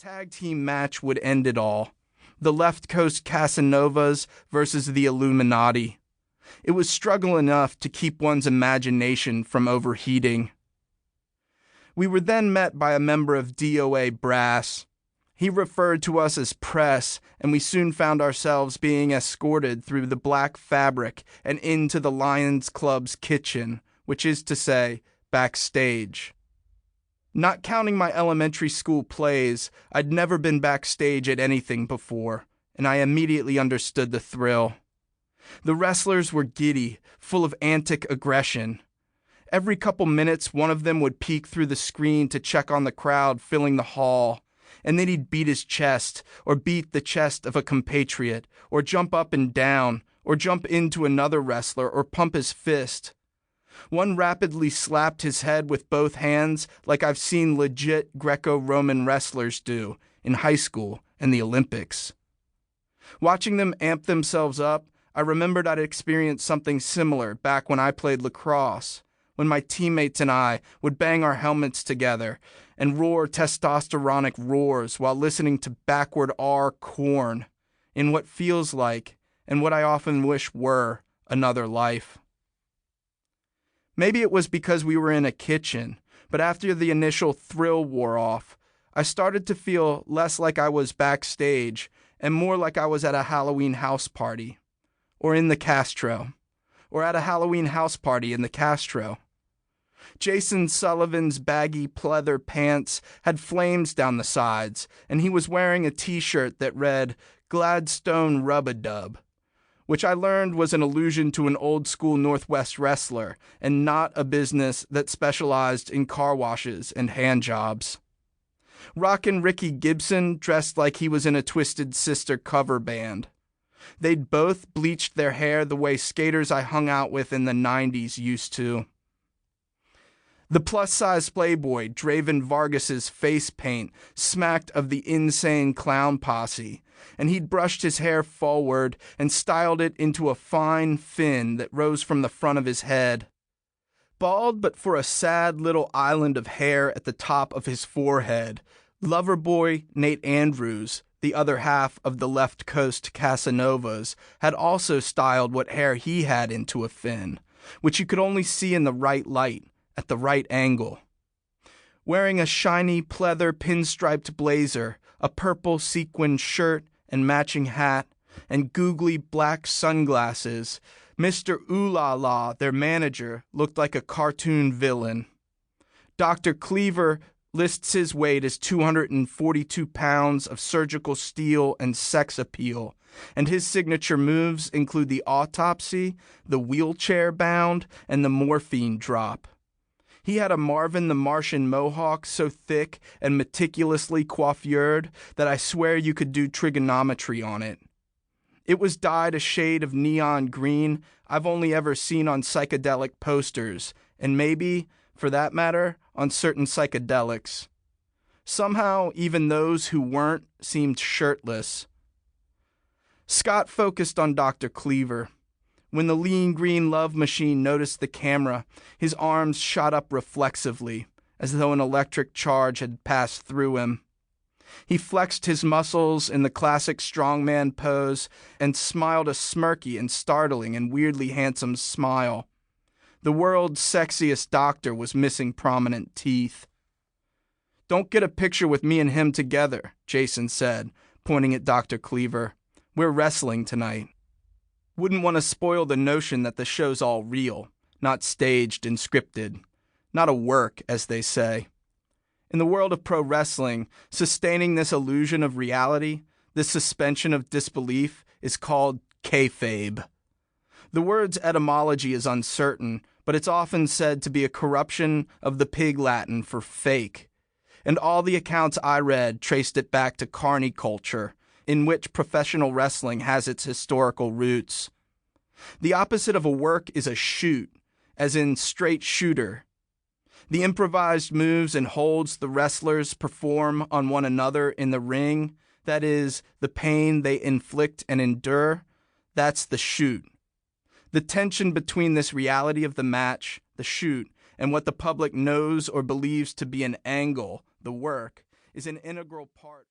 tag team match would end it all. The left coast Casanovas versus the Illuminati. It was struggle enough to keep one's imagination from overheating. We were then met by a member of DOA brass. He referred to us as press, and we soon found ourselves being escorted through the black fabric and into the Lions Club's kitchen, which is to say, backstage. Not counting my elementary school plays, I'd never been backstage at anything before, and I immediately understood the thrill. The wrestlers were giddy, full of antic aggression. Every couple minutes, one of them would peek through the screen to check on the crowd filling the hall, and then he'd beat his chest, or beat the chest of a compatriot, or jump up and down, or jump into another wrestler, or pump his fist. One rapidly slapped his head with both hands like I've seen legit Greco-Roman wrestlers do in high school and the Olympics. Watching them amp themselves up, I remembered I'd experienced something similar back when I played lacrosse, when my teammates and I would bang our helmets together and roar testosteronic roars while listening to backward R Korn in what feels like, and what I often wish were, another life. Maybe it was because we were in a kitchen, but after the initial thrill wore off, I started to feel less like I was backstage and more like I was at a Halloween house party, or in the Castro, or at a Halloween house party in the Castro. Jason Sullivan's baggy pleather pants had flames down the sides, and he was wearing a t-shirt that read Gladstone Rub-a-Dub, which I learned was an allusion to an old-school Northwest wrestler and not a business that specialized in car washes and hand jobs. Rockin' Ricky Gibson dressed like he was in a Twisted Sister cover band. They'd both bleached their hair the way skaters I hung out with in the 90s used to. The plus-size playboy Draven Vargas's face paint smacked of the insane clown posse, and he'd brushed his hair forward and styled it into a fine fin that rose from the front of his head. Bald but for a sad little island of hair at the top of his forehead, lover boy Nate Andrews, the other half of the left coast Casanovas, had also styled what hair he had into a fin, which you could only see in the right light, at the right angle. Wearing a shiny pleather pinstriped blazer, a purple sequined shirt and matching hat, and googly black sunglasses, Mr. Ooh-La-La, their manager, looked like a cartoon villain. Dr. Cleaver lists his weight as 242 pounds of surgical steel and sex appeal, and his signature moves include the autopsy, the wheelchair bound, and the morphine drop. He had a Marvin the Martian mohawk so thick and meticulously coiffured that I swear you could do trigonometry on it. It was dyed a shade of neon green I've only ever seen on psychedelic posters, and maybe, for that matter, on certain psychedelics. Somehow, even those who weren't seemed shirtless. Scott focused on Dr. Cleaver. When the lean green love machine noticed the camera, his arms shot up reflexively, as though an electric charge had passed through him. He flexed his muscles in the classic strongman pose and smiled a smirky and startling and weirdly handsome smile. The world's sexiest doctor was missing prominent teeth. "Don't get a picture with me and him together," Jason said, pointing at Dr. Cleaver. "We're wrestling tonight." Wouldn't want to spoil the notion that the show's all real, not staged and scripted. Not a work, as they say. In the world of pro wrestling, sustaining this illusion of reality, this suspension of disbelief, is called kayfabe. The word's etymology is uncertain, but it's often said to be a corruption of the Pig Latin for fake. And all the accounts I read traced it back to carny culture, in which professional wrestling has its historical roots. The opposite of a work is a shoot, as in straight shooter. The improvised moves and holds the wrestlers perform on one another in the ring, that is, the pain they inflict and endure, that's the shoot. The tension between this reality of the match, the shoot, and what the public knows or believes to be an angle, the work, is an integral part.